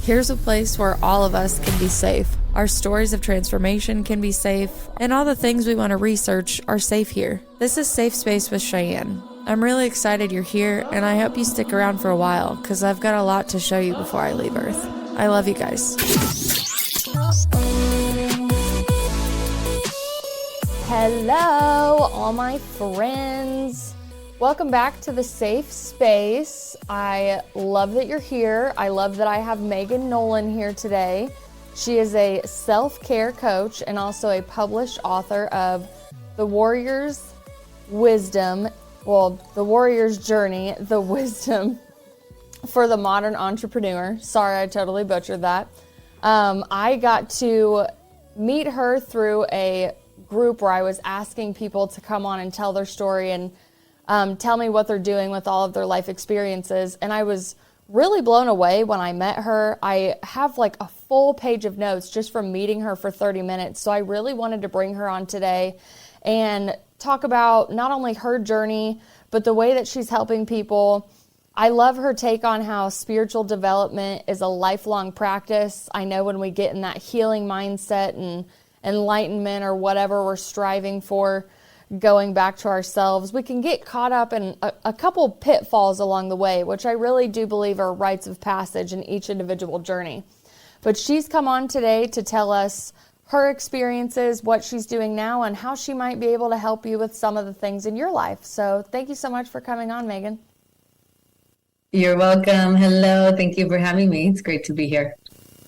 Here's a place where all of us can be safe. Our stories of transformation can be safe, and all the things we want to research are safe here. This is Safe Space with Cheyenne. I'm really excited you're here, and I hope you stick around for a while, because I've got a lot to show you before I leave Earth. I love you guys. Hello, all my friends. Welcome back to the Safe Space. I love that you're here. I love that I have Nolan here today. She is a self-care coach and also a published author of The Warrior's Wisdom, The Warrior's Journey, The Wisdom for the Modern Entrepreneur. Sorry, I totally butchered that. I got to meet her through a group where I was asking people to come on and tell their story and tell me what they're doing with all of their life experiences. And I was really blown away when I met her. I have like a full page of notes just from meeting her for 30 minutes. So I really wanted to bring her on today and talk about not only her journey, but the way that she's helping people. I love her take on how spiritual development is a lifelong practice. I know when we get in that healing mindset and enlightenment or whatever we're striving for, going back to ourselves, we can get caught up in a couple pitfalls along the way, which I really do believe are rites of passage in each individual journey. But she's come on today to tell us her experiences, what she's doing now, and how she might be able to help you with some of the things in your life. So thank you so much for coming on, Megan. You're welcome. Hello. Thank you for having me. It's great to be here.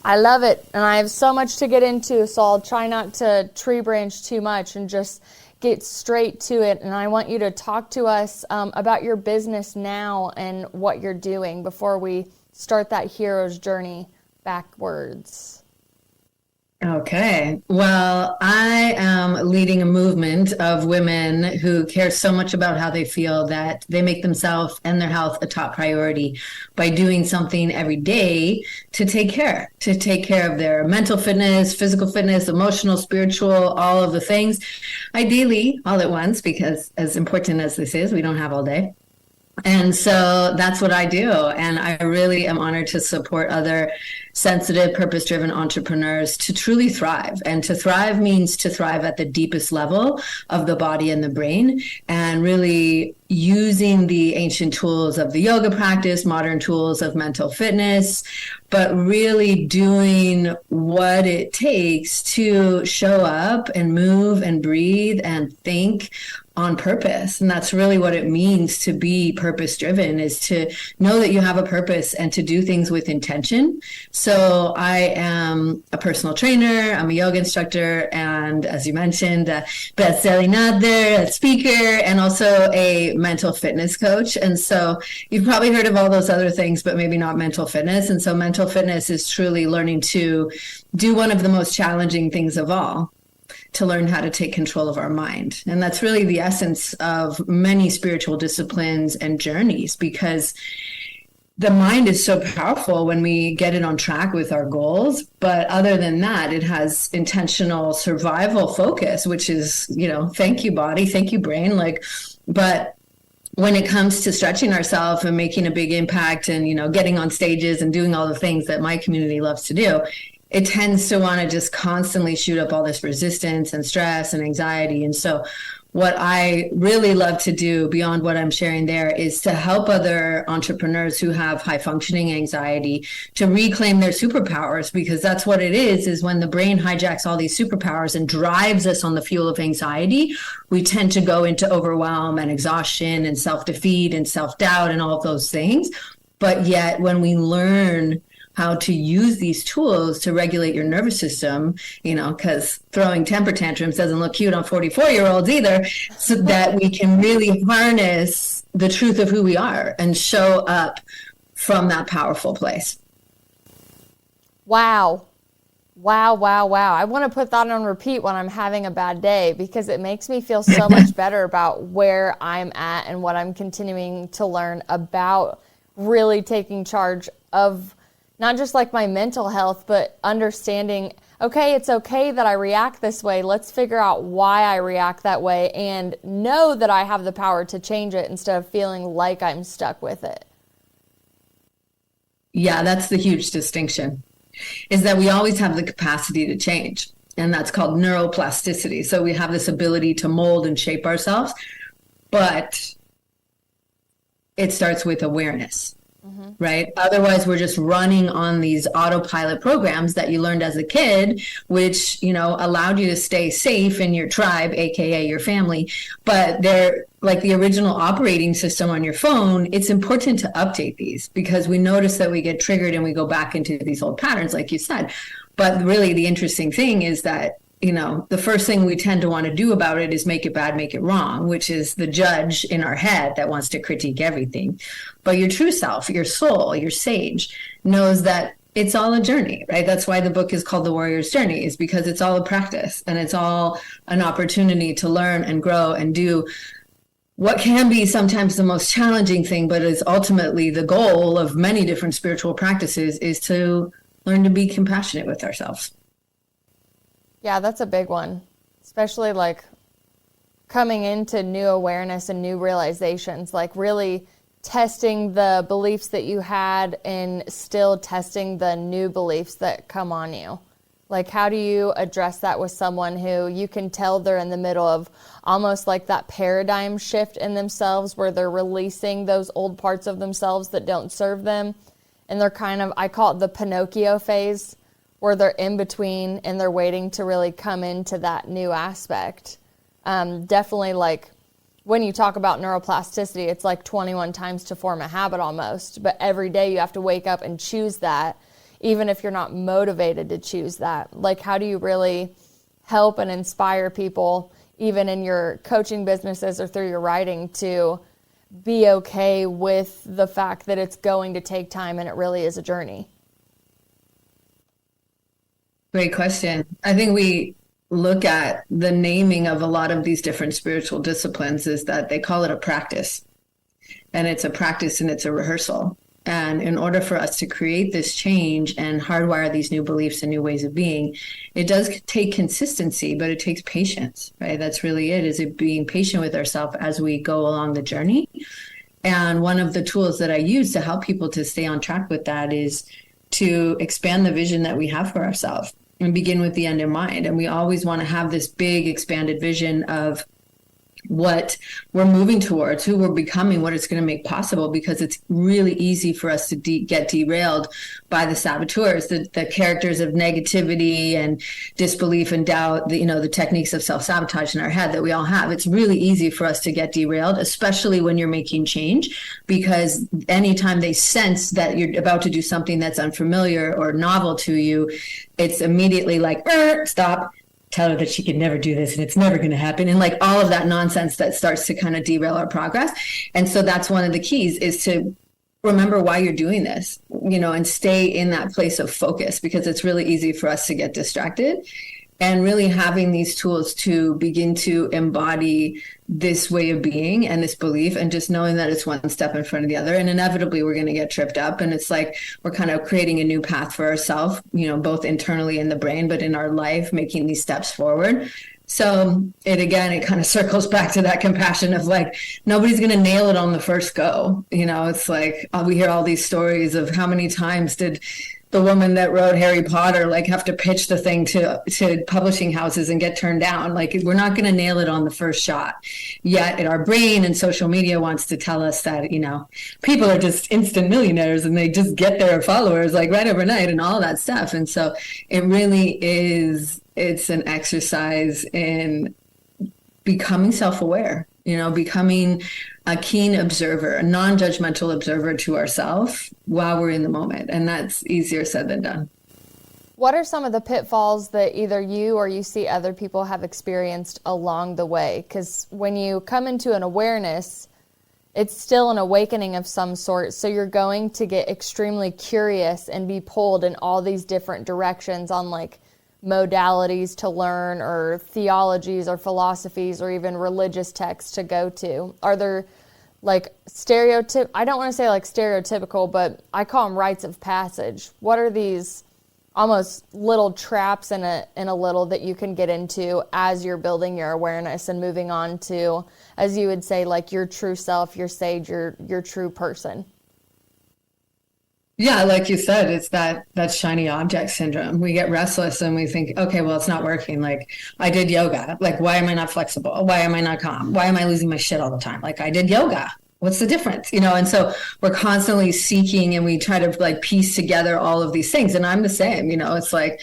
I love it. And I have so much to get into, so I'll try not to tree branch too much and just get straight to it. And I want you to talk to us about your business now and what you're doing before we start that hero's journey backwards. Okay. Well, I am leading a movement of women who care so much about how they feel that they make themselves and their health a top priority by doing something every day to take care of their mental fitness, physical fitness, emotional, spiritual, all of the things, ideally all at once, because as important as this is, we don't have all day. And so that's what I do. And I really am honored to support other sensitive, purpose-driven entrepreneurs to truly thrive. And to thrive means to thrive at the deepest level of the body and the brain, and really using the ancient tools of the yoga practice, modern tools of mental fitness, but really doing what it takes to show up and move and breathe and think on purpose. And that's really what it means to be purpose driven, is to know that you have a purpose and to do things with intention. So I am a personal trainer, I'm a yoga instructor, and as you mentioned, a best-selling author, a speaker, and also a mental fitness coach. And so you've probably heard of all those other things, but maybe not mental fitness. And so mental fitness is truly learning to do one of the most challenging things of all, to learn how to take control of our mind. And that's really the essence of many spiritual disciplines and journeys, because the mind is so powerful when we get it on track with our goals. But other than that, it has intentional survival focus, which is, thank you body, thank you brain. But when it comes to stretching ourselves and making a big impact and, getting on stages and doing all the things that my community loves to do, it tends to want to just constantly shoot up all this resistance and stress and anxiety. And so what I really love to do beyond what I'm sharing there is to help other entrepreneurs who have high functioning anxiety to reclaim their superpowers, because that's what it is when the brain hijacks all these superpowers and drives us on the fuel of anxiety, we tend to go into overwhelm and exhaustion and self-defeat and self-doubt and all of those things. But yet when we learn how to use these tools to regulate your nervous system, because throwing temper tantrums doesn't look cute on 44-year-olds either, so that we can really harness the truth of who we are and show up from that powerful place. Wow. Wow, wow, wow. I want to put that on repeat when I'm having a bad day, because it makes me feel so much better about where I'm at and what I'm continuing to learn about really taking charge of not just like my mental health, but understanding, okay, it's okay that I react this way. Let's figure out why I react that way and know that I have the power to change it instead of feeling like I'm stuck with it. Yeah, that's the huge distinction, is that we always have the capacity to change. And that's called neuroplasticity. So we have this ability to mold and shape ourselves, but it starts with awareness, right? Otherwise, we're just running on these autopilot programs that you learned as a kid, which, allowed you to stay safe in your tribe, AKA your family. But they're like the original operating system on your phone. It's important to update these because we notice that we get triggered and we go back into these old patterns, like you said. But really, the interesting thing is that the first thing we tend to want to do about it is make it bad, make it wrong, which is the judge in our head that wants to critique everything. But your true self, your soul, your sage knows that it's all a journey, right? That's why the book is called The Warrior's Journey, is because it's all a practice and it's all an opportunity to learn and grow and do what can be sometimes the most challenging thing, but is ultimately the goal of many different spiritual practices, is to learn to be compassionate with ourselves. Yeah, that's a big one, especially like coming into new awareness and new realizations, like really testing the beliefs that you had and still testing the new beliefs that come on you. Like, how do you address that with someone who you can tell they're in the middle of almost like that paradigm shift in themselves where they're releasing those old parts of themselves that don't serve them? And they're kind of, I call it the Pinocchio phase, where they're in between and they're waiting to really come into that new aspect. Definitely, like when you talk about neuroplasticity, it's like 21 times to form a habit almost. But every day you have to wake up and choose that, even if you're not motivated to choose that. Like, how do you really help and inspire people, even in your coaching businesses or through your writing, to be okay with the fact that it's going to take time and it really is a journey? Great question. I think we look at the naming of a lot of these different spiritual disciplines is that they call it a practice. And it's a practice and it's a rehearsal. And in order for us to create this change and hardwire these new beliefs and new ways of being, it does take consistency, but it takes patience, right? That's really it, is it being patient with ourselves as we go along the journey. And one of the tools that I use to help people to stay on track with that is to expand the vision that we have for ourselves and begin with the end in mind. And we always want to have this big expanded vision of what we're moving towards, who we're becoming, what it's going to make possible, because it's really easy for us to get derailed by the saboteurs, the characters of negativity and disbelief and doubt, the techniques of self-sabotage in our head that we all have. It's really easy for us to get derailed, especially when you're making change, because anytime they sense that you're about to do something that's unfamiliar or novel to you, it's immediately like, stop. Tell her that she could never do this and it's never going to happen. And like all of that nonsense that starts to kind of derail our progress. And so that's one of the keys, is to remember why you're doing this, and stay in that place of focus, because it's really easy for us to get distracted. And really having these tools to begin to embody this way of being and this belief, and just knowing that it's one step in front of the other. And inevitably we're going to get tripped up. And it's like we're kind of creating a new path for ourselves, both internally in the brain, but in our life, making these steps forward. So it kind of circles back to that compassion of like, nobody's going to nail it on the first go. It's like we hear all these stories of how many times did the woman that wrote Harry Potter have to pitch the thing to publishing houses and get turned down. Like, we're not going to nail it on the first shot. Yet our brain and social media wants to tell us that, people are just instant millionaires and they just get their followers right overnight and all that stuff. And so it really is, it's an exercise in becoming self-aware, becoming a keen observer, a non-judgmental observer to ourselves while we're in the moment. And that's easier said than done. What are some of the pitfalls that either you or you see other people have experienced along the way? Because when you come into an awareness, it's still an awakening of some sort. So you're going to get extremely curious and be pulled in all these different directions on modalities to learn, or theologies or philosophies, or even religious texts to go to. Are there I don't want to say stereotypical, but I call them rites of passage. What are these almost little traps in a little that you can get into as you're building your awareness and moving on to, as you would say, your true self, your sage, your true person? Yeah, like you said, it's that shiny object syndrome. We get restless and we think, okay, well, it's not working. Like I did yoga. Like, why am I not flexible? Why am I not calm? Why am I losing my shit all the time? Like I did yoga. What's the difference? And so we're constantly seeking and we try to like piece together all of these things. And I'm the same, it's like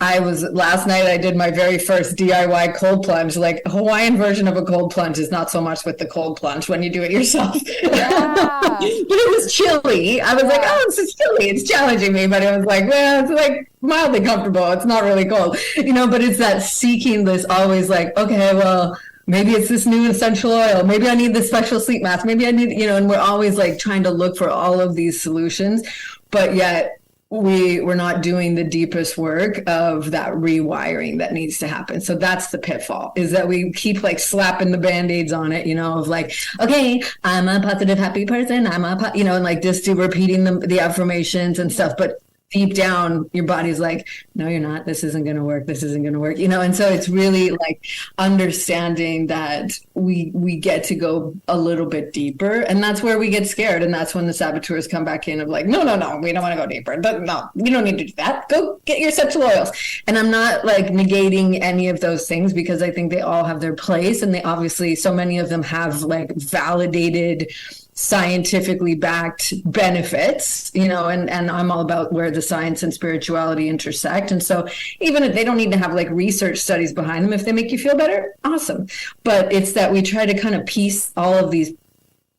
last night I did my very first DIY cold plunge. Like a Hawaiian version of a cold plunge is not so much with the cold plunge when you do it yourself. Yeah. But it was chilly. I was like, oh, this is chilly. It's challenging me. But it was like, well, it's like mildly comfortable. It's not really cold, but it's that seeking this always like, okay, well, maybe it's this new essential oil. Maybe I need this special sleep mask. Maybe I need, and we're always like trying to look for all of these solutions, but yet we're not doing the deepest work of that rewiring that needs to happen. So that's the pitfall, is that we keep like slapping the band-aids on it, of like, okay, I'm a positive, happy person. And like just do repeating the affirmations and stuff. But deep down, your body's like, no, you're not. This isn't going to work. This isn't going to work. And so it's really like understanding that we get to go a little bit deeper, and that's where we get scared. And that's when the saboteurs come back in of like, no, we don't want to go deeper. No, we don't need to do that. Go get your essential oils. And I'm not like negating any of those things, because I think they all have their place, and they obviously, so many of them have like validated, scientifically backed benefits, and I'm all about where the science and spirituality intersect. And so even if they don't need to have like research studies behind them, if they make you feel better, awesome. But it's that we try to kind of piece all of these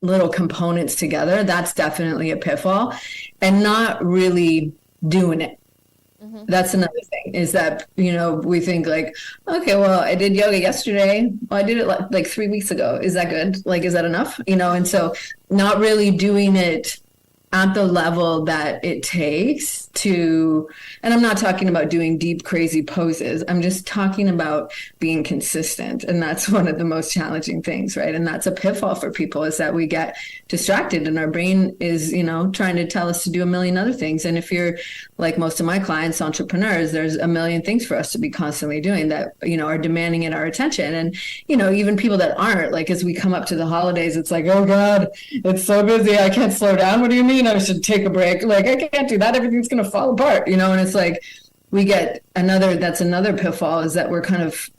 little components together. That's definitely a pitfall, and not really doing it. That's another thing, is that, we think like, okay, well, I did yoga yesterday. Well, I did it like 3 weeks ago. Is that good? Like, is that enough? And so not really doing it at the level that it takes to, and I'm not talking about doing deep, crazy poses. I'm just talking about being consistent. And that's one of the most challenging things, right? And that's a pitfall for people, is that we get distracted and our brain is, trying to tell us to do a million other things. And if you're like most of my clients, entrepreneurs, there's a million things for us to be constantly doing that, are demanding in our attention. And, even people that aren't, like, as we come up to the holidays, it's like, oh God, it's so busy. I can't slow down. What do you mean I should take a break? Like, I can't do that. Everything's going to fall apart, and it's like that's another pitfall, is that we're kind of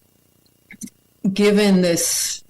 given this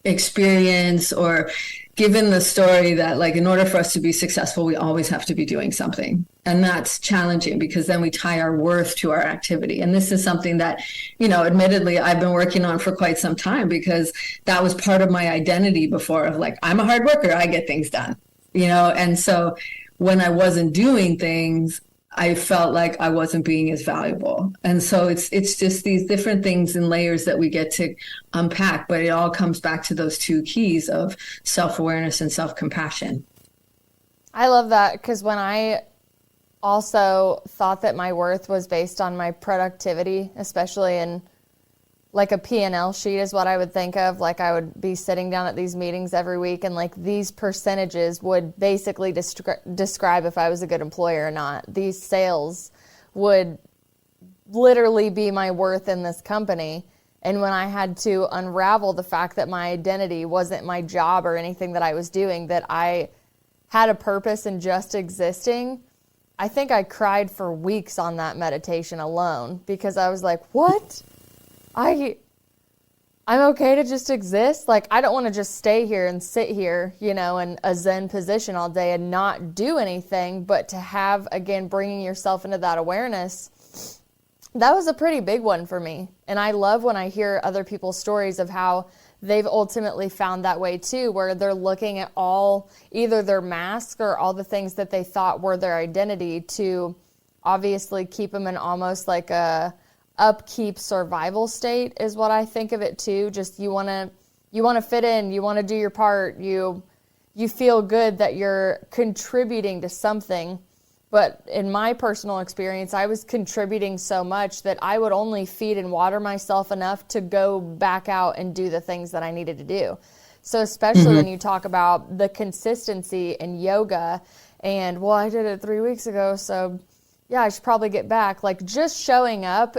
experience or given the story that, like, in order for us to be successful, we always have to be doing something. And that's challenging, because then we tie our worth to our activity. And this is something that, admittedly, I've been working on for quite some time, because that was part of my identity before, of like, I'm a hard worker, I get things done, and so when I wasn't doing things, I felt like I wasn't being as valuable. And so it's just these different things and layers that we get to unpack, but it all comes back to those two keys of self-awareness and self-compassion. I love that, because when I also thought that my worth was based on my productivity, especially in like a P&L sheet is what I would think of. Like, I would be sitting down at these meetings every week, and like these percentages would basically describe if I was a good employer or not. These sales would literally be my worth in this company. And when I had to unravel the fact that my identity wasn't my job or anything that I was doing, that I had a purpose in just existing, I think I cried for weeks on that meditation alone, because I was like, what? I'm okay to just exist. Like, I don't want to just stay here and sit here, in a Zen position all day and not do anything, but to have, again, bringing yourself into that awareness, that was a pretty big one for me. And I love when I hear other people's stories of how they've ultimately found that way too, where they're looking at all, either their mask or all the things that they thought were their identity, to obviously keep them in almost like a upkeep survival state, is what I think of it too. Just you want to fit in, you want to do your part, you feel good that you're contributing to something. But in my personal experience, I was contributing so much that I would only feed and water myself enough to go back out and do the things that I needed to do. So especially when you talk about the consistency in yoga, and well, I did it 3 weeks ago, so yeah, I should probably get back. Like, just showing up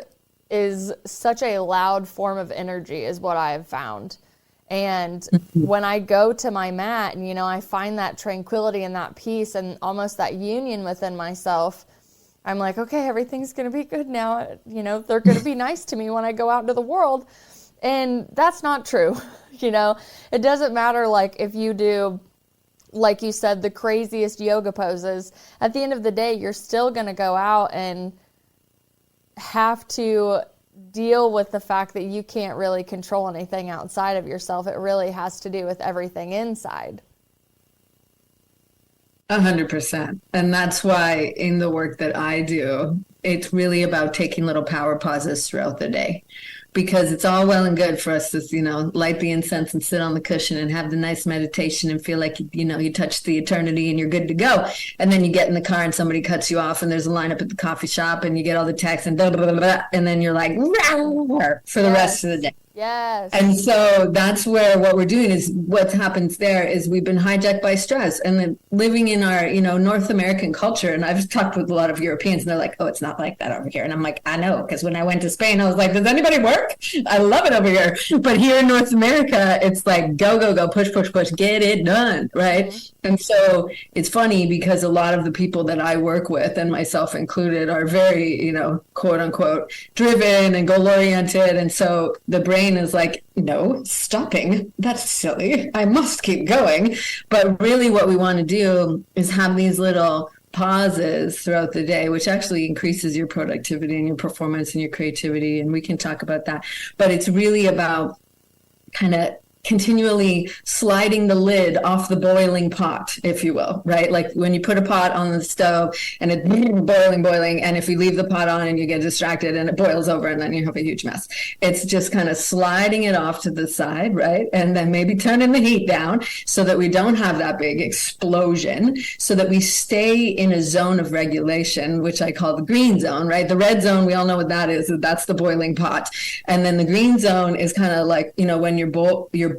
is such a loud form of energy, is what I have found. And when I go to my mat and, I find that tranquility and that peace and almost that union within myself, I'm like, okay, everything's going to be good now. They're going to be nice to me when I go out into the world. And that's not true. It doesn't matter, like, if you do, like you said, the craziest yoga poses. At the end of the day, you're still going to go out and have to deal with the fact that you can't really control anything outside of yourself. It really has to do with everything inside. 100%. And that's why in the work that I do, it's really about taking little power pauses throughout the day. Because it's all well and good for us to, light the incense and sit on the cushion and have the nice meditation and feel like, you touched the eternity and you're good to go. And then you get in the car and somebody cuts you off and there's a lineup at the coffee shop and you get all the texts and blah, blah, blah, blah, and then you're like, for the rest of the day. Yes. And so that's where what we're doing is what happens there is we've been hijacked by stress and then living in our, North American culture. And I've talked with a lot of Europeans and they're like, oh, it's not like that over here. And I'm like, I know, because when I went to Spain, I was like, does anybody work? I love it over here. But here in North America, it's like, go, go, go, push, push, push, get it done. Right. Mm-hmm. And so it's funny because a lot of the people that I work with, and myself included, are very, quote unquote, driven and goal oriented. And so the brain is like, no, stopping. That's silly. I must keep going. But really what we want to do is have these little pauses throughout the day, which actually increases your productivity and your performance and your creativity. And we can talk about that. But it's really about kind of continually sliding the lid off the boiling pot, if you will, right? Like when you put a pot on the stove and it's boiling, and if you leave the pot on and you get distracted and it boils over and then you have a huge mess. It's just kind of sliding it off to the side, right? And then maybe turning the heat down so that we don't have that big explosion, so that we stay in a zone of regulation, which I call the green zone, right? The red zone, we all know what that is. That's the boiling pot. And then the green zone is kind of like, when you're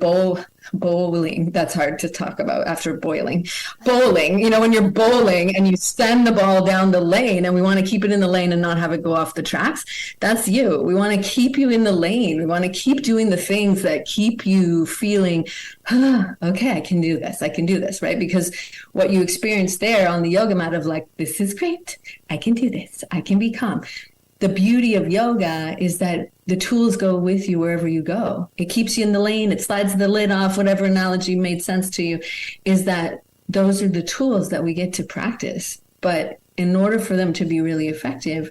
bowling, that's hard to talk about after bowling, when you're bowling and you send the ball down the lane, and we want to keep it in the lane and not have it go off the tracks. That's you. We want to keep you in the lane. We want to keep doing the things that keep you feeling, okay, I can do this, right? Because what you experience there on the yoga mat of like, this is great, I can do this, I can be calm. The beauty of yoga is that the tools go with you wherever you go. It keeps you in the lane. It slides the lid off, whatever analogy made sense to you, is that those are the tools that we get to practice. But in order for them to be really effective,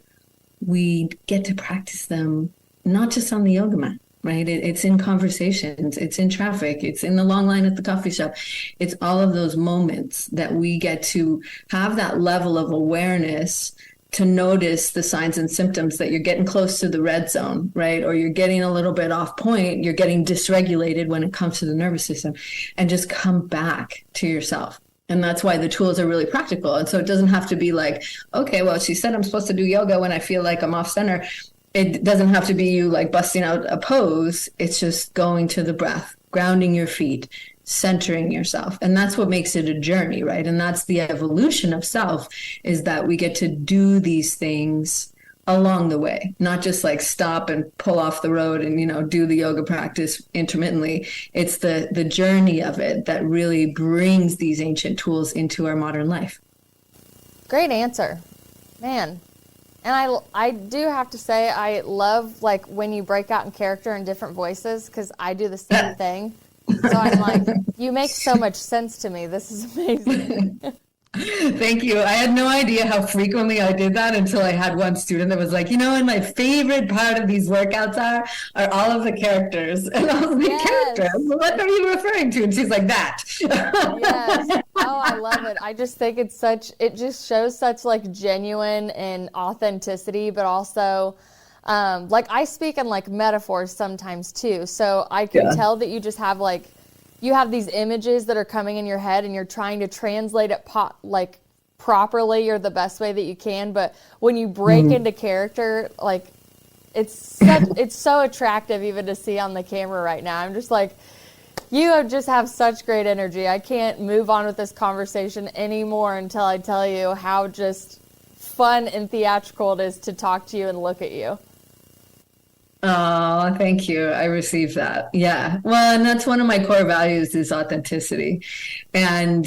we get to practice them not just on the yoga mat, right? It's in conversations, it's in traffic, it's in the long line at the coffee shop. It's all of those moments that we get to have that level of awareness to notice the signs and symptoms that you're getting close to the red zone, right? Or you're getting a little bit off point, you're getting dysregulated when it comes to the nervous system, and just come back to yourself. And that's why the tools are really practical. And so it doesn't have to be like, okay, well, she said I'm supposed to do yoga when I feel like I'm off center. It doesn't have to be you like busting out a pose. It's just going to the breath, grounding your feet, centering yourself. And that's what makes it a journey, right? And that's the evolution of self, is that we get to do these things along the way, not just like stop and pull off the road and, do the yoga practice intermittently. It's the journey of it that really brings these ancient tools into our modern life. Great answer, man. And I do have to say, I love like when you break out in character in different voices, because I do the same thing. So I'm like, you make so much sense to me. This is amazing. Thank you. I had no idea how frequently I did that until I had one student that was like, and my favorite part of these workouts are all of the characters. And I was like, yes. Characters? What are you referring to? And she's like, that. Yes. Oh, I love it. I just think it just shows such like genuine and authenticity, but also like I speak in like metaphors sometimes too. So I can tell that you just have like, you have these images that are coming in your head and you're trying to translate it like properly or the best way that you can. But when you break into character, like it's so attractive even to see on the camera right now. I'm just like, you just have such great energy. I can't move on with this conversation anymore until I tell you how just fun and theatrical it is to talk to you and look at you. Oh, thank you. I received that. Yeah. Well, and that's one of my core values is authenticity. And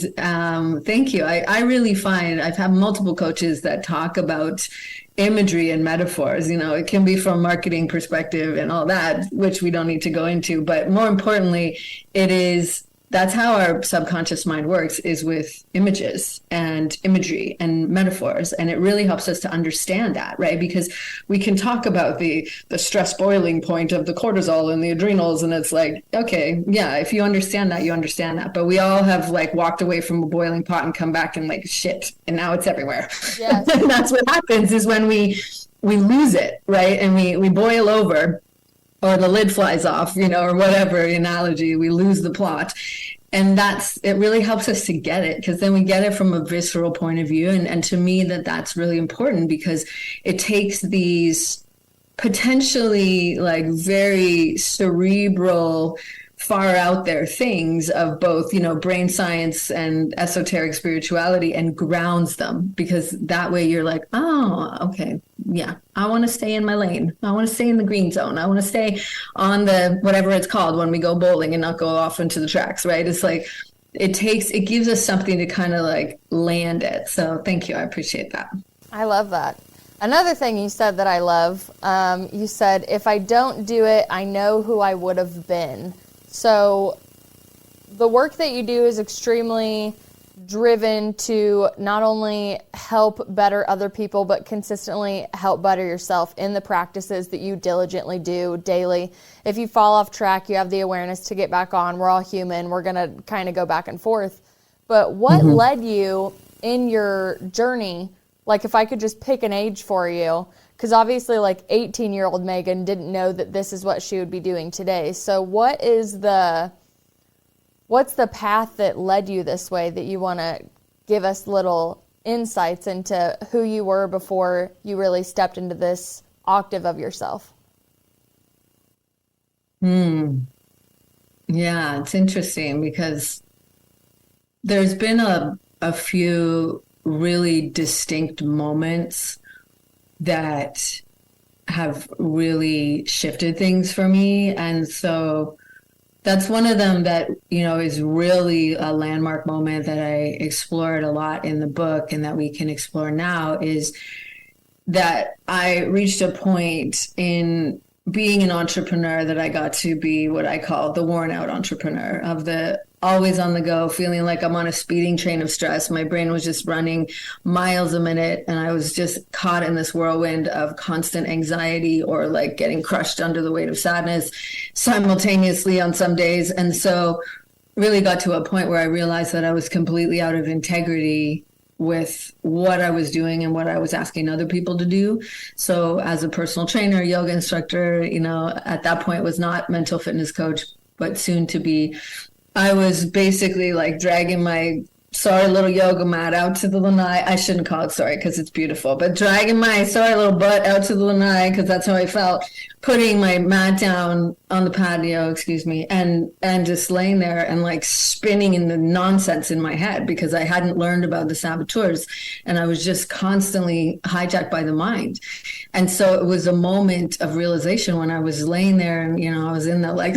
thank you. I really find I've had multiple coaches that talk about imagery and metaphors. You know, it can be from marketing perspective and all that, which we don't need to go into. But more importantly, it is that's how our subconscious mind works is with images and imagery and metaphors, and it really helps us to understand that, right? Because we can talk about the stress boiling point of the cortisol and the adrenals, and it's like, okay, yeah, if you understand that, you understand that. But we all have like walked away from a boiling pot and come back and like shit, and now it's everywhere. Yes. And that's what happens is when we lose it, right? And we boil over, or the lid flies off, you know, or whatever analogy, we lose the plot. And it really helps us to get it, because then we get it from a visceral point of view. And to me, that's really important, because it takes these potentially like very cerebral, far out there things of both, you know, brain science and esoteric spirituality, and grounds them, because that way you're like, oh, okay, yeah, I want to stay in my lane. I want to stay in the green zone. I want to stay on the whatever it's called when we go bowling and not go off into the tracks, right? It's like it gives us something to kind of like land it. So thank you. I appreciate that. I love that. Another thing you said that I love, you said, if I don't do it, I know who I would have been. So the work that you do is extremely driven to not only help better other people, but consistently help better yourself in the practices that you diligently do daily. If you fall off track, you have the awareness to get back on. We're all human. We're going to kind of go back and forth. But what led you in your journey? Like, if I could just pick an age for you, because obviously like 18-year-old Megan didn't know that this is what she would be doing today. So what's the path that led you this way, that you want to give us little insights into who you were before you really stepped into this octave of yourself? Yeah, it's interesting, because there's been a few really distinct moments that have really shifted things for me. And so that's one of them that, you know, is really a landmark moment that I explored a lot in the book, and that we can explore now, is that I reached a point in being an entrepreneur that I got to be what I call the worn out entrepreneur, of the always on the go, feeling like I'm on a speeding train of stress. My brain was just running miles a minute, and I was just caught in this whirlwind of constant anxiety, or like getting crushed under the weight of sadness simultaneously on some days. And so really got to a point where I realized that I was completely out of integrity with what I was doing and what I was asking other people to do. So as a personal trainer, yoga instructor, you know, at that point was not mental fitness coach, but soon to be, I was basically like dragging my sorry little yoga mat out to the lanai. I shouldn't call it sorry, because it's beautiful, but dragging my sorry little butt out to the lanai, because that's how I felt, putting my mat down on the patio, and just laying there and like spinning in the nonsense in my head, because I hadn't learned about the saboteurs, and I was just constantly hijacked by the mind. And so it was a moment of realization when I was laying there, and, you know, I was in that like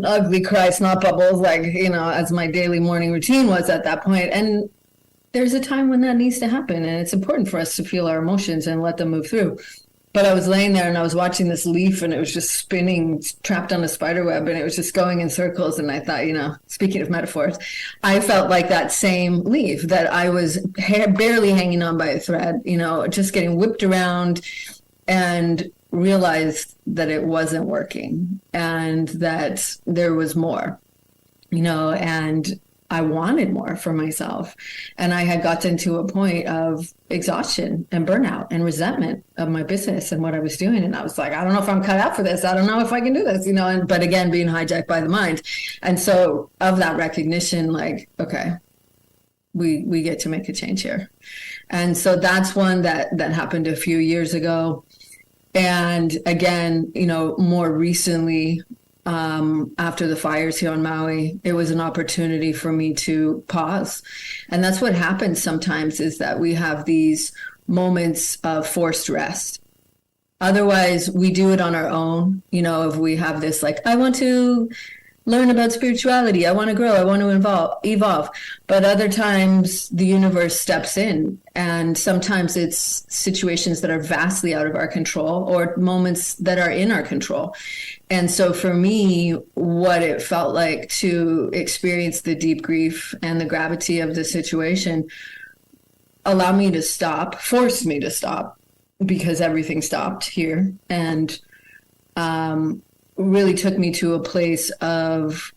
ugly cry, snot bubbles, like, you know, as my daily morning routine was at that point. And there's a time when that needs to happen, and it's important for us to feel our emotions and let them move through. But I was laying there and I was watching this leaf, and it was just spinning, trapped on a spider web, and it was just going in circles. And I thought, you know, speaking of metaphors, I felt like that same leaf, that I was barely hanging on by a thread, you know, just getting whipped around, and realized that it wasn't working, and that there was more, you know, and I wanted more for myself. And I had gotten to a point of exhaustion and burnout and resentment of my business and what I was doing. And I was like, I don't know if I'm cut out for this. I don't know if I can do this, you know, but again, being hijacked by the mind. And so of that recognition, like, okay, we get to make a change here. And so that's one that happened a few years ago. And again, you know, more recently, after the fires here on Maui, it was an opportunity for me to pause. And that's what happens sometimes, is that we have these moments of forced rest. Otherwise, we do it on our own. You know, if we have this, like, I want to learn about spirituality, I want to grow, I want to evolve. But other times the universe steps in, and sometimes it's situations that are vastly out of our control or moments that are in our control. And so for me, what it felt like to experience the deep grief and the gravity of the situation allowed me to stop, forced me to stop, because everything stopped here. And really took me to a place of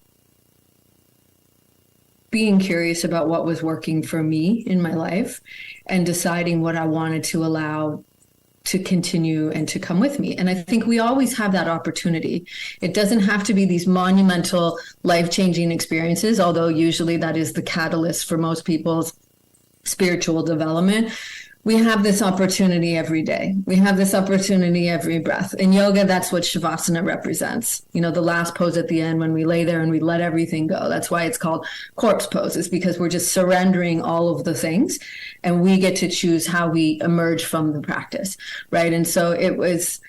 being curious about what was working for me in my life and deciding what I wanted to allow to continue and to come with me. And I think we always have that opportunity. It doesn't have to be these monumental, life-changing experiences, although usually that is the catalyst for most people's spiritual development. We have this opportunity every day. We have this opportunity every breath. In yoga, that's what Shavasana represents. You know, the last pose at the end when we lay there and we let everything go. That's why it's called corpse poses, because we're just surrendering all of the things and we get to choose how we emerge from the practice, right? And so it was,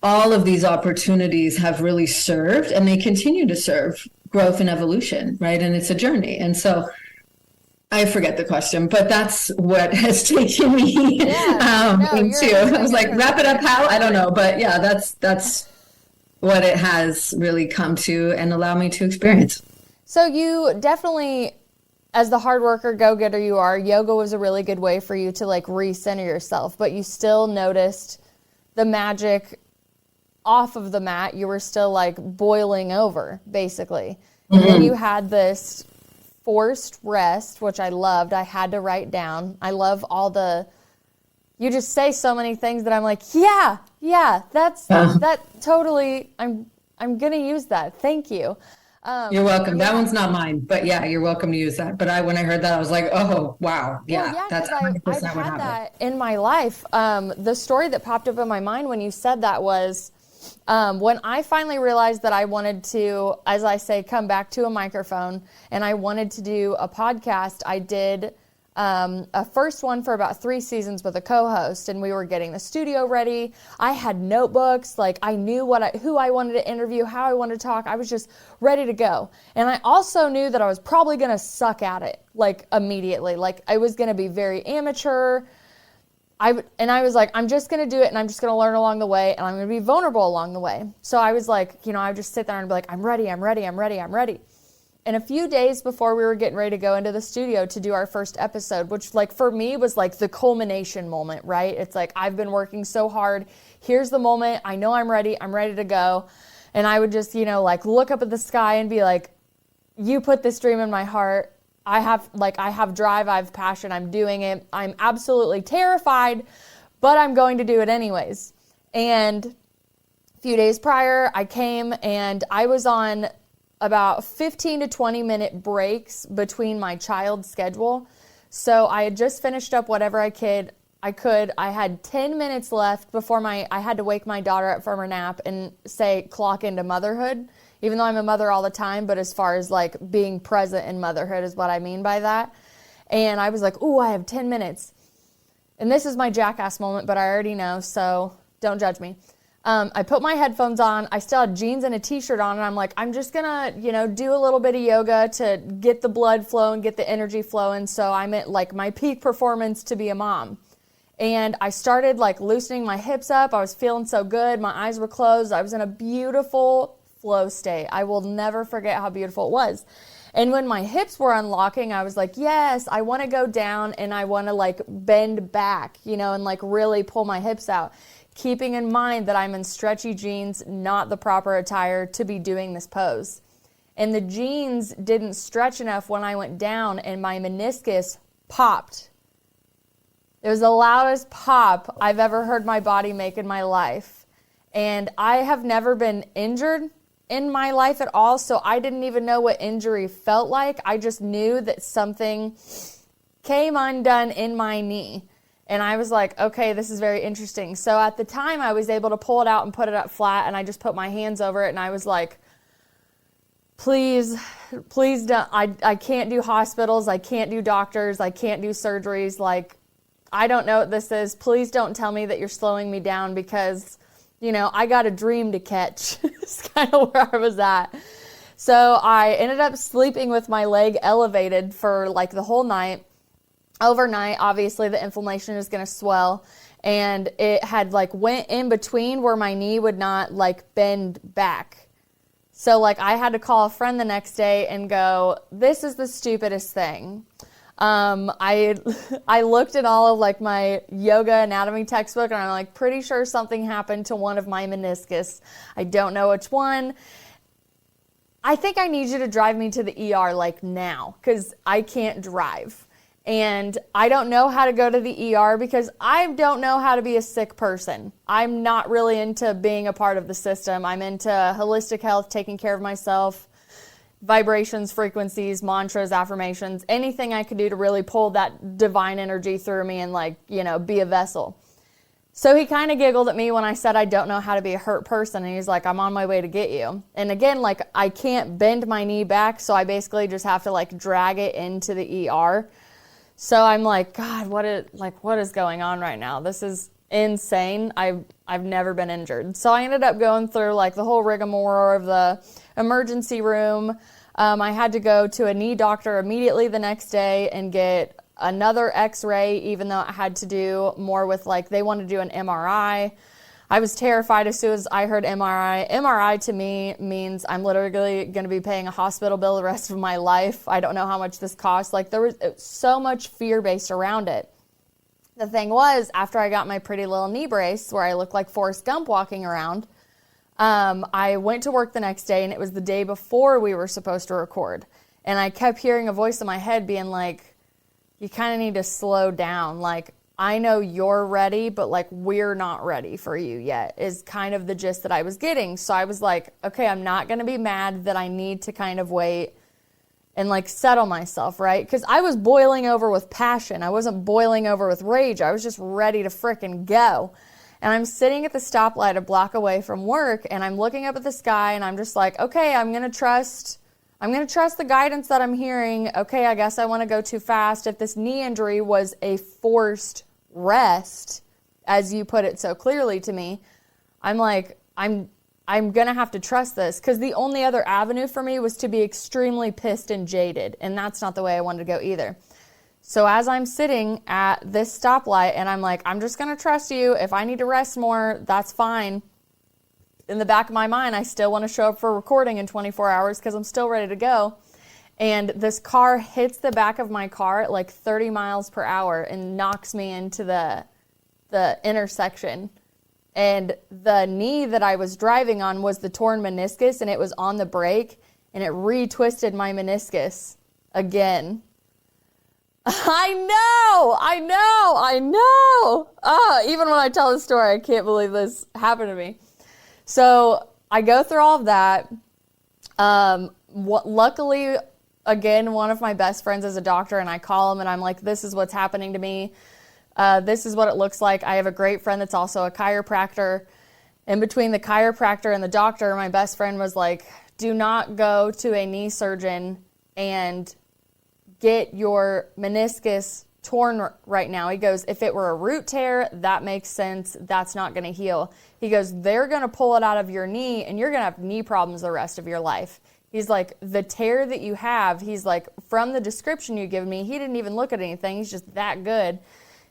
all of these opportunities have really served, and they continue to serve growth and evolution, right? And it's a journey. And so I forget the question, but that's what has taken me into. I was like, wrap it up how? I don't know. But yeah, that's what it has really come to and allow me to experience. So you definitely, as the hard worker, go-getter you are, yoga was a really good way for you to like recenter yourself, but you still noticed the magic off of the mat. You were still like boiling over, basically. And then you had this forced rest, which I loved. I had to write down. I love you just say so many things that I'm like, yeah, that totally, I'm going to use that. Thank you. You're welcome. That one's not mine, but yeah, you're welcome to use that. But when I heard that, I was like, oh, wow. Yeah, that's 100% what happened. I've had that in my life. The story that popped up in my mind when you said that was, when I finally realized that I wanted to, as I say, come back to a microphone and I wanted to do a podcast, I did a first one for about 3 seasons with a co-host, and we were getting the studio ready. I had notebooks, like I knew who I wanted to interview, how I wanted to talk. I was just ready to go. And I also knew that I was probably going to suck at it, like immediately. Like I was going to be very amateur. I was like, I'm just going to do it, and I'm just going to learn along the way, and I'm going to be vulnerable along the way. So I was like, I would just sit there and be like, I'm ready. And a few days before we were getting ready to go into the studio to do our first episode, which like for me was like the culmination moment, right? It's like, I've been working so hard. Here's the moment. I know I'm ready to go. And I would just, like look up at the sky and be like, you put this dream in my heart. I have drive, I have passion, I'm doing it. I'm absolutely terrified, but I'm going to do it anyways. And a few days prior, I came and I was on about 15 to 20 minute breaks between my child's schedule. So I had just finished up whatever I could. I had 10 minutes left before I had to wake my daughter up from her nap and say clock into motherhood. Even though I'm a mother all the time, but as far as like being present in motherhood is what I mean by that. And I was like, ooh, I have 10 minutes. And this is my jackass moment, but I already know, so don't judge me. I put my headphones on. I still had jeans and a t-shirt on, and I'm like, I'm just gonna, do a little bit of yoga to get the blood flowing, get the energy flowing. So I'm at like my peak performance to be a mom. And I started like loosening my hips up. I was feeling so good. My eyes were closed. I was in a beautiful flow state. I will never forget how beautiful it was. And when my hips were unlocking, I was like, yes, I want to go down and I want to like bend back, and like really pull my hips out, keeping in mind that I'm in stretchy jeans, not the proper attire to be doing this pose. And the jeans didn't stretch enough when I went down, and my meniscus popped. It was the loudest pop I've ever heard my body make in my life. And I have never been injured in my life at all, so I didn't even know what injury felt like. I just knew that something came undone in my knee. And I was like, okay, this is very interesting. So at the time, I was able to pull it out and put it up flat, and I just put my hands over it, and I was like, please don't. I can't do hospitals. I can't do doctors. I can't do surgeries. Like, I don't know what this is. Please don't tell me that you're slowing me down, because I got a dream to catch. It's kind of where I was at. So I ended up sleeping with my leg elevated for like the whole night. Overnight, obviously the inflammation is going to swell, and it had like went in between where my knee would not like bend back. So like I had to call a friend the next day and go, this is the stupidest thing. I looked at all of like my yoga anatomy textbook, and I'm like pretty sure something happened to one of my meniscus. I don't know which one. I think I need you to drive me to the ER like now, because I can't drive. And I don't know how to go to the ER because I don't know how to be a sick person. I'm not really into being a part of the system. I'm into holistic health, taking care of myself, vibrations, frequencies, mantras, affirmations, anything I could do to really pull that divine energy through me and like, be a vessel. So he kind of giggled at me when I said I don't know how to be a hurt person. And he's like, I'm on my way to get you. And again, like I can't bend my knee back. So I basically just have to like drag it into the ER. So I'm like, God, what is going on right now? This is insane. I've never been injured. So I ended up going through like the whole rigmarole of the emergency room. I had to go to a knee doctor immediately the next day and get another x-ray, even though I had to do more with like, they wanted to do an MRI. I was terrified as soon as I heard MRI. MRI to me means I'm literally going to be paying a hospital bill the rest of my life. I don't know how much this costs. Like there was so much fear based around it. The thing was, after I got my pretty little knee brace where I look like Forrest Gump walking around, I went to work the next day, and it was the day before we were supposed to record. And I kept hearing a voice in my head being like, you kind of need to slow down. Like, I know you're ready, but like we're not ready for you yet, is kind of the gist that I was getting. So I was like, okay, I'm not going to be mad that I need to kind of wait and like settle myself, right? Because I was boiling over with passion. I wasn't boiling over with rage. I was just ready to frickin' go. And I'm sitting at the stoplight a block away from work, and I'm looking up at the sky, and I'm just like, okay, I'm going to trust the guidance that I'm hearing. Okay, I guess I want to go too fast. If this knee injury was a forced rest, as you put it so clearly to me, I'm like, I'm going to have to trust this, because the only other avenue for me was to be extremely pissed and jaded, and that's not the way I wanted to go either. So as I'm sitting at this stoplight, and I'm like, I'm just going to trust you. If I need to rest more, that's fine. In the back of my mind, I still want to show up for recording in 24 hours because I'm still ready to go. And this car hits the back of my car at like 30 miles per hour and knocks me into the intersection. And the knee that I was driving on was the torn meniscus, and it was on the brake, and it retwisted my meniscus again. I know. Even when I tell this story, I can't believe this happened to me. So I go through all of that. Luckily, again, one of my best friends is a doctor, and I call him and I'm like, this is what's happening to me. This is what it looks like. I have a great friend that's also a chiropractor. In between the chiropractor and the doctor, my best friend was like, do not go to a knee surgeon and get your meniscus torn right now. He goes, if it were a root tear, that makes sense. That's not going to heal. He goes, they're going to pull it out of your knee, and you're going to have knee problems the rest of your life. He's like, the tear that you have, he's like, from the description you give me, he didn't even look at anything. He's just that good.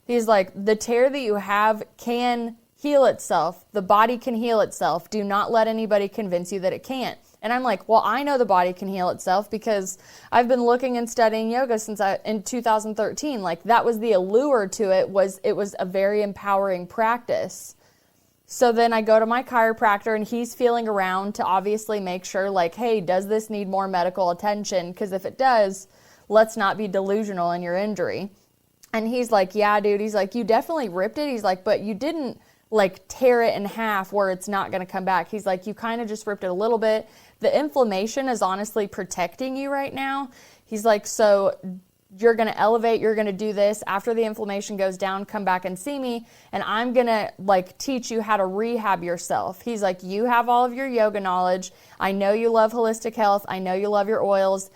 He's like, the tear that you have can heal itself. The body can heal itself. Do not let anybody convince you that it can't. And I'm like, well, I know the body can heal itself because I've been looking and studying yoga since in 2013. Like, that was the allure to it, was a very empowering practice. So then I go to my chiropractor, and he's feeling around to obviously make sure, like, hey, does this need more medical attention? Because if it does, let's not be delusional in your injury. And he's like, yeah, dude. He's like, you definitely ripped it. He's like, but you didn't like tear it in half where it's not going to come back. He's like, you kind of just ripped it a little bit. The inflammation is honestly protecting you right now. He's like, so you're going to elevate, you're going to do this. After the inflammation goes down, come back and see me, and I'm going to like teach you how to rehab yourself. He's like, you have all of your yoga knowledge. I know you love holistic health. I know you love your oils.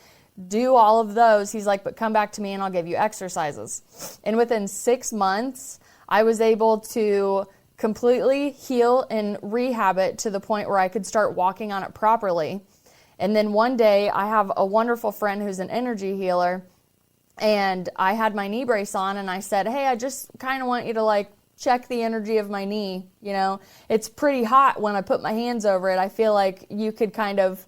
Do all of those. He's like, but come back to me and I'll give you exercises. And within 6 months, I was able to completely heal and rehab it to the point where I could start walking on it properly. And then one day I have a wonderful friend who's an energy healer, and I had my knee brace on and I said, hey, I just kind of want you to like check the energy of my knee. You know, it's pretty hot when I put my hands over it. I feel like you could kind of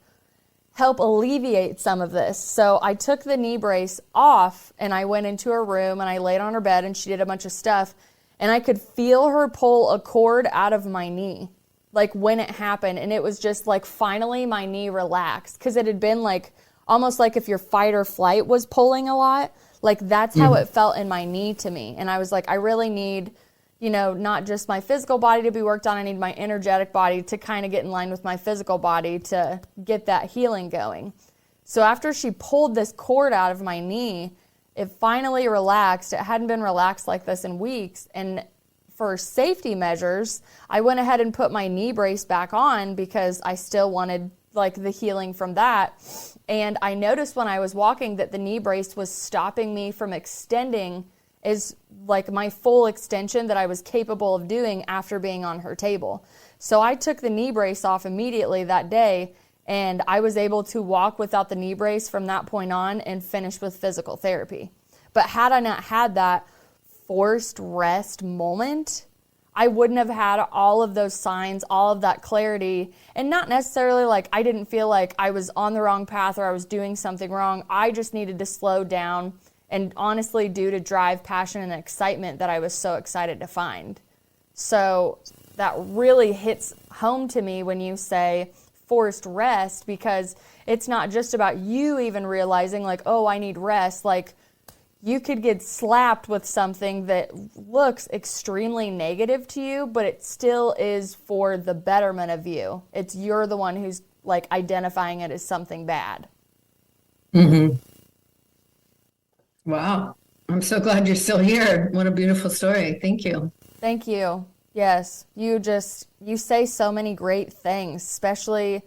help alleviate some of this. So I took the knee brace off and I went into her room and I laid on her bed and she did a bunch of stuff, and I could feel her pull a cord out of my knee, like when it happened. And it was just like finally my knee relaxed, because it had been like almost like if your fight or flight was pulling a lot, like that's how it felt in my knee to me. And I was like, I really need, you know, not just my physical body to be worked on, I need my energetic body to kind of get in line with my physical body to get that healing going. So after she pulled this cord out of my knee, it finally relaxed. It hadn't been relaxed like this in weeks. And for safety measures, I went ahead and put my knee brace back on because I still wanted like the healing from that. And I noticed when I was walking that the knee brace was stopping me from extending is like my full extension that I was capable of doing after being on her table. So I took the knee brace off immediately that day, and I was able to walk without the knee brace from that point on and finish with physical therapy. But had I not had that forced rest moment, I wouldn't have had all of those signs, all of that clarity, and not necessarily like I didn't feel like I was on the wrong path or I was doing something wrong. I just needed to slow down, and honestly due to drive, passion, and excitement that I was so excited to find. So that really hits home to me when you say forced rest, because it's not just about you even realizing like, oh, I need rest. Like you could get slapped with something that looks extremely negative to you, but it still is for the betterment of you. It's you're the one who's like identifying it as something bad. Mm-hmm. Wow. I'm so glad you're still here. What a beautiful story. Thank you. Thank you. Yes, you say so many great things, especially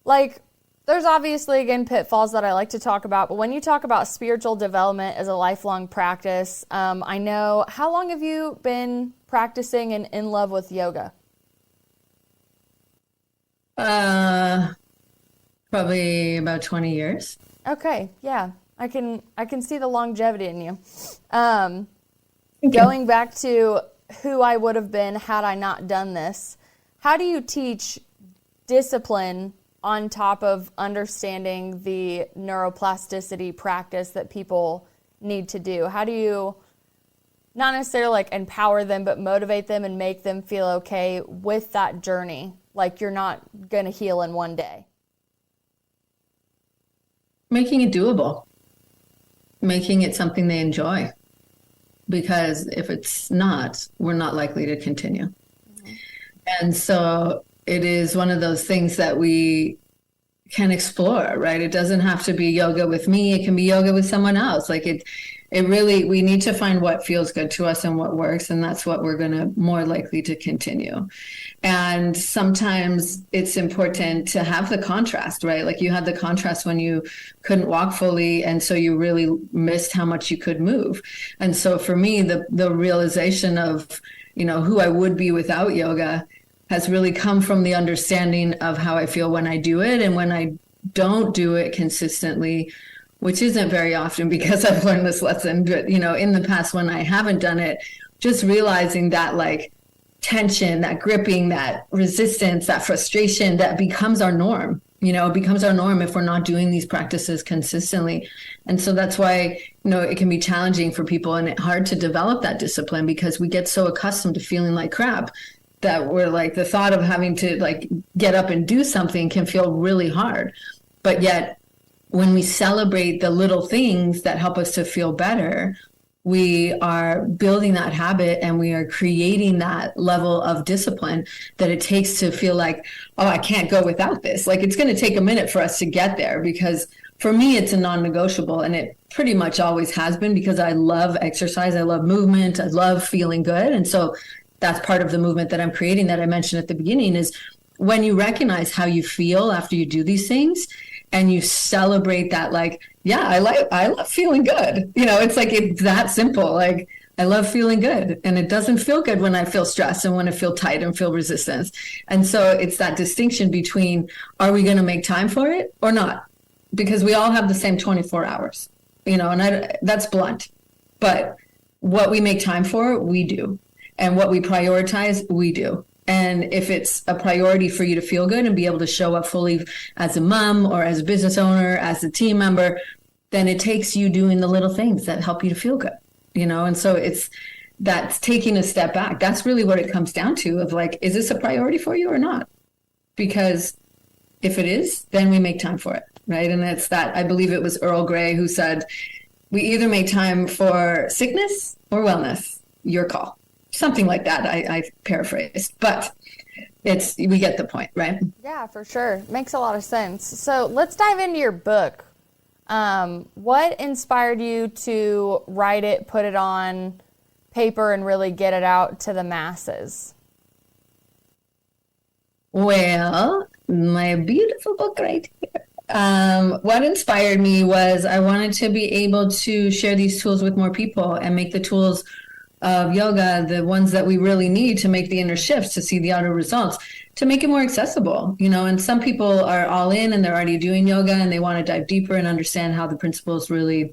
like there's obviously, again, pitfalls that I like to talk about, but when you talk about spiritual development as a lifelong practice, I know, how long have you been practicing and in love with yoga? Probably about 20 years. Okay, yeah, I can see the longevity in you. Thank Going you. back to who I would have been had I not done this, how do you teach discipline on top of understanding the neuroplasticity practice that people need to do? How do you not necessarily like empower them, but motivate them and make them feel okay with that journey? Like you're not going to heal in one day. Making it doable, making it something they enjoy. Because if it's not, we're not likely to continue. Mm-hmm. And so it is one of those things that we can explore, right? It doesn't have to be yoga with me. It can be yoga with someone else. Like it really, we need to find what feels good to us and what works. And that's what we're going to more likely to continue. And sometimes it's important to have the contrast, right? Like you had the contrast when you couldn't walk fully. And so you really missed how much you could move. And so for me, the realization of, you know, who I would be without yoga has really come from the understanding of how I feel when I do it. And when I don't do it consistently, which isn't very often because I've learned this lesson, but, you know, in the past when I haven't done it, just realizing that like tension, that gripping, that resistance, that frustration, that becomes our norm. You know, it becomes our norm if we're not doing these practices consistently. And so that's why, you know, it can be challenging for people and hard to develop that discipline because we get so accustomed to feeling like crap that we're like, the thought of having to like get up and do something can feel really hard. But yet when we celebrate the little things that help us to feel better, we are building that habit and we are creating that level of discipline that it takes to feel like, oh, I can't go without this. Like it's going to take a minute for us to get there, because for me, it's a non-negotiable, and it pretty much always has been, because I love exercise. I love movement. I love feeling good. And so that's part of the movement that I'm creating that I mentioned at the beginning, is when you recognize how you feel after you do these things and you celebrate that, like, yeah, I love feeling good. You know, it's like, it's that simple. Like, I love feeling good. And it doesn't feel good when I feel stressed and when I feel tight and feel resistance. And so it's that distinction between, are we going to make time for it or not? Because we all have the same 24 hours, and that's blunt. But what we make time for, we do. And what we prioritize, we do. And if it's a priority for you to feel good and be able to show up fully as a mom or as a business owner, as a team member, then it takes you doing the little things that help you to feel good, And so that's taking a step back. That's really what it comes down to, of like, is this a priority for you or not? Because if it is, then we make time for it, right? And it's that, I believe it was Earl Grey who said, we either make time for sickness or wellness, your call. Something like that, I paraphrased, but we get the point, right? Yeah, for sure. Makes a lot of sense. So let's dive into your book. What inspired you to write it, put it on paper, and really get it out to the masses? Well, my beautiful book right here. What inspired me was I wanted to be able to share these tools with more people and make the tools of yoga, the ones that we really need to make the inner shifts, to see the outer results, to make it more accessible, and some people are all in and they're already doing yoga and they want to dive deeper and understand how the principles really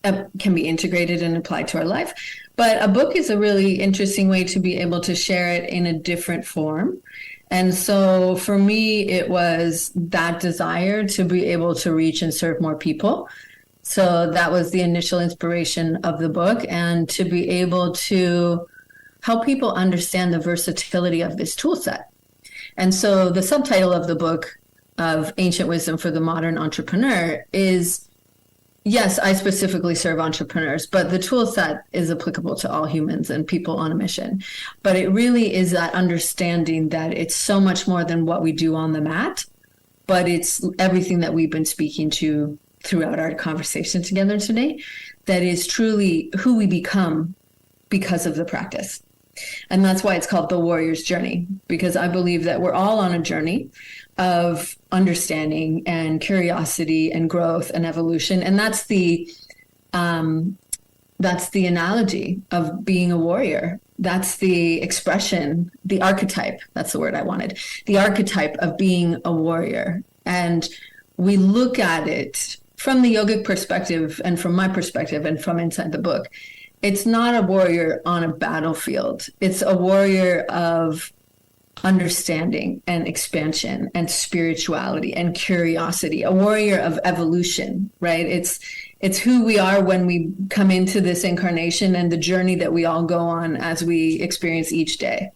can be integrated and applied to our life. But a book is a really interesting way to be able to share it in a different form. And so for me, it was that desire to be able to reach and serve more people. So that was the initial inspiration of the book, and to be able to help people understand the versatility of this tool set. And so the subtitle of the book, of Ancient Wisdom for the Modern Entrepreneur, is, yes, I specifically serve entrepreneurs, but the tool set is applicable to all humans and people on a mission. But it really is that understanding that it's so much more than what we do on the mat, but it's everything that we've been speaking to throughout our conversation together today, that is truly who we become because of the practice. And that's why it's called The Warrior's Journey, because I believe that we're all on a journey of understanding and curiosity and growth and evolution. And that's the analogy of being a warrior. That's the expression, the archetype. That's the word I wanted. The archetype of being a warrior. And we look at it from the yogic perspective and from my perspective and from inside the book. It's not a warrior on a battlefield. It's a warrior of understanding and expansion and spirituality and curiosity, a warrior of evolution, right? It's who we are when we come into this incarnation and the journey that we all go on as we experience each day.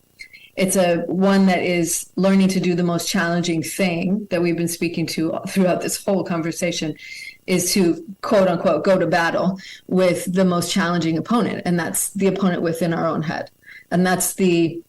It's one that is learning to do the most challenging thing that we've been speaking to throughout this whole conversation, is to, quote unquote, go to battle with the most challenging opponent. And that's the opponent within our own head. And that's the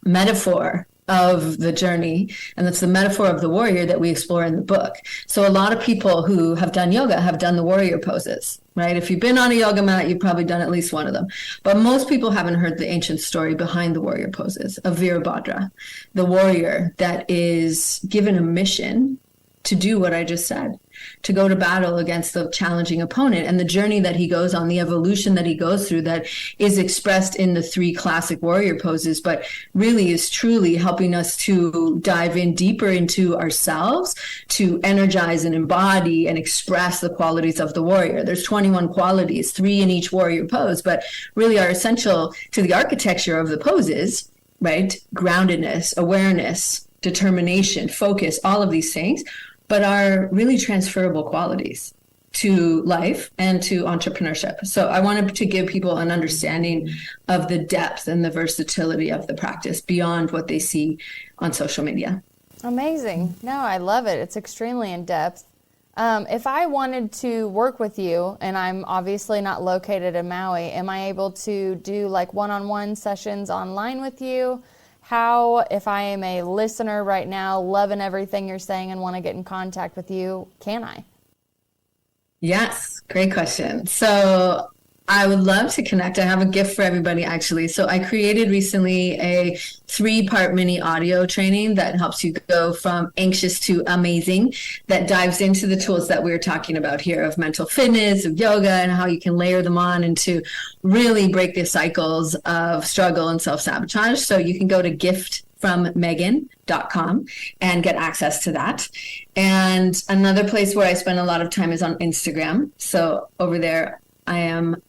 metaphor of the journey. And that's the metaphor of the warrior that we explore in the book. So a lot of people who have done yoga have done the warrior poses, right? If you've been on a yoga mat, you've probably done at least one of them. But most people haven't heard the ancient story behind the warrior poses of Virabhadra, the warrior that is given a mission to do what I just said, to go to battle against the challenging opponent, and the journey that he goes on, the evolution that he goes through, that is expressed in the 3 classic warrior poses, but really is truly helping us to dive in deeper into ourselves, to energize and embody and express the qualities of the warrior. There's 21 qualities, 3 in each warrior pose, but really are essential to the architecture of the poses, right? Groundedness, awareness, determination, focus, all of these things, but are really transferable qualities to life and to entrepreneurship. So I wanted to give people an understanding of the depth and the versatility of the practice beyond what they see on social media. Amazing. No, I love it. It's extremely in depth. If I wanted to work with you, and I'm obviously not located in Maui, am I able to do like one-on-one sessions online with you? How, if I am a listener right now, loving everything you're saying and want to get in contact with you, can I? Yes, great question. So I would love to connect. I have a gift for everybody, actually. So I created recently a 3-part mini audio training that helps you go from anxious to amazing, that dives into the tools that we're talking about here of mental fitness, of yoga, and how you can layer them on and to really break the cycles of struggle and self-sabotage. So you can go to giftfrommegan.com and get access to that. And another place where I spend a lot of time is on Instagram. So over there, I am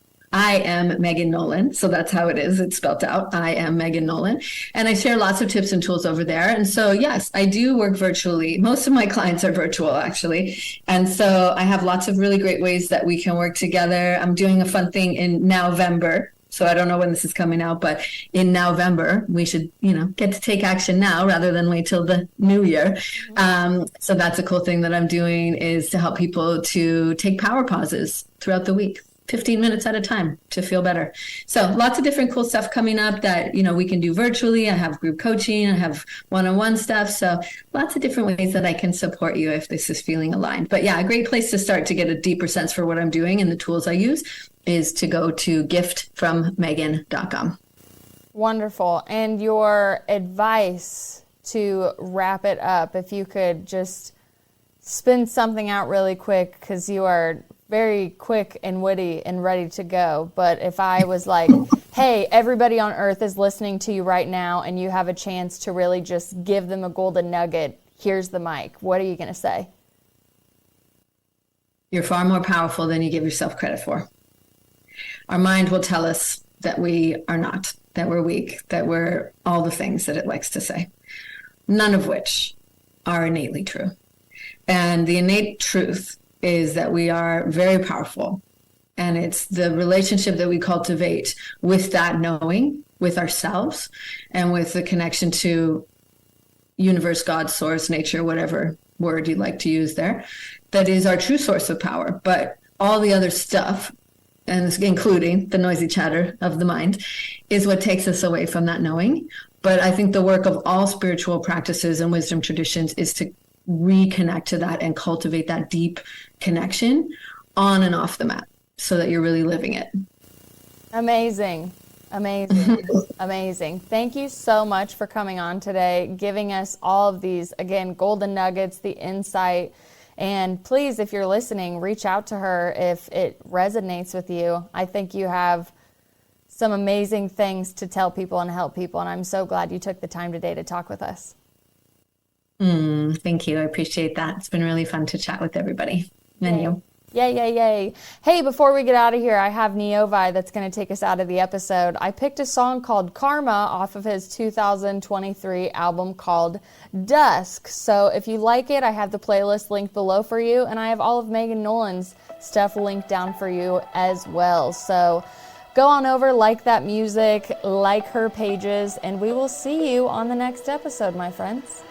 Megan Nolan. So that's how it is. It's spelled out. I am Megan Nolan. And I share lots of tips and tools over there. And so, yes, I do work virtually. Most of my clients are virtual, actually. And so I have lots of really great ways that we can work together. I'm doing a fun thing in November. So I don't know when this is coming out, but in November, we should, get to take action now rather than wait till the new year. So that's a cool thing that I'm doing, is to help people to take power pauses throughout the week. 15 minutes at a time to feel better. So lots of different cool stuff coming up that, we can do virtually. I have group coaching, I have one-on-one stuff. So lots of different ways that I can support you if this is feeling aligned. But yeah, a great place to start to get a deeper sense for what I'm doing and the tools I use is to go to giftfrommegan.com. Wonderful. And your advice to wrap it up, if you could just spin something out really quick, because you are very quick and witty and ready to go. But if I was like, hey, everybody on earth is listening to you right now and you have a chance to really just give them a golden nugget, here's the mic. What are you going to say? You're far more powerful than you give yourself credit for. Our mind will tell us that we are not, that we're weak, that we're all the things that it likes to say, none of which are innately true. And the innate truth is that we are very powerful. And it's the relationship that we cultivate with that knowing, with ourselves, and with the connection to universe, God, source, nature, whatever word you like to use there, that is our true source of power. But all the other stuff, and including the noisy chatter of the mind, is what takes us away from that knowing. But I think the work of all spiritual practices and wisdom traditions is to reconnect to that and cultivate that deep connection on and off the mat so that you're really living it. Amazing. Amazing. Thank you so much for coming on today, giving us all of these, again, golden nuggets, the insight. And please, if you're listening, reach out to her if it resonates with you. I think you have some amazing things to tell people and help people. And I'm so glad you took the time today to talk with us. Thank you. I appreciate that. It's been really fun to chat with everybody. And you. Yay. Hey, before we get out of here, I have Neovi that's going to take us out of the episode. I picked a song called Karma off of his 2023 album called Dusk. So if you like it, I have the playlist linked below for you, and I have all of Megan Nolan's stuff linked down for you as well. So go on over, like that music, like her pages, and we will see you on the next episode, my friends.